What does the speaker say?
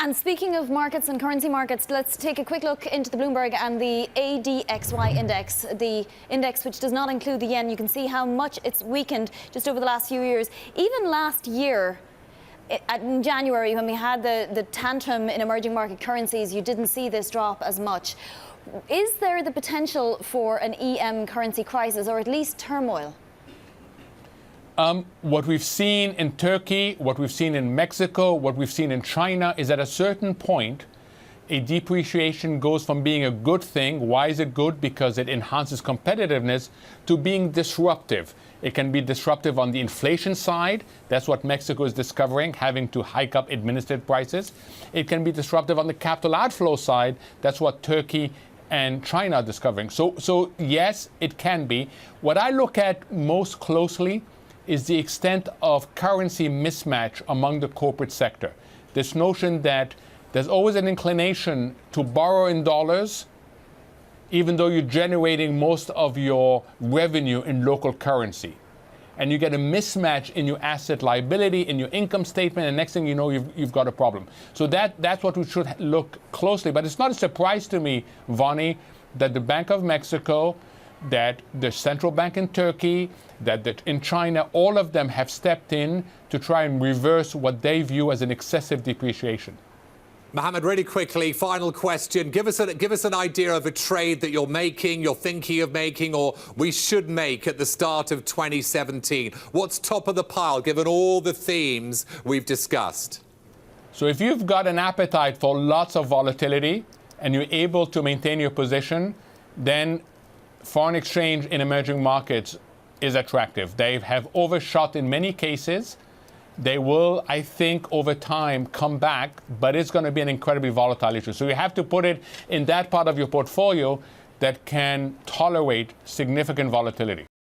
And speaking of markets and currency markets, let's take a quick look into the Bloomberg and the ADXY index, the index which does not include the yen. You can see how much it's weakened just over the last few years. Even last year, in January, when we had the tantrum in emerging market currencies, you didn't see this drop as much. Is there the potential for an EM currency crisis, or at least turmoil? What we've seen in Turkey, what we've seen in Mexico, what we've seen in China is at a certain point, a depreciation goes from being a good thing. Why is it good? Because it enhances competitiveness, to being disruptive. It can be disruptive on the inflation side. That's what Mexico is discovering, having to hike up administered prices. It can be disruptive on the capital outflow side. That's what Turkey and China are discovering. So yes, it can be. What I look at most closely is the extent of currency mismatch among the corporate sector. This notion that there's always an inclination to borrow in dollars, even though you're generating most of your revenue in local currency. And you get a mismatch in your asset liability, in your income statement, and next thing you know, you've got a problem. So that's what we should look closely. But it's not a surprise to me, Vonnie, that the Bank of Mexico, that the central bank in Turkey, that in China, all of them have stepped in to try and reverse what they view as an excessive depreciation. Mohamed, really quickly, final question. Give us an idea of a trade that you're making, you're thinking of making, or we should make at the start of 2017. What's top of the pile, given all the themes we've discussed? So if you've got an appetite for lots of volatility and you're able to maintain your position, then foreign exchange in emerging markets is attractive. They have overshot in many cases. They will, I think, over time come back, but it's going to be an incredibly volatile issue. So you have to put it in that part of your portfolio that can tolerate significant volatility.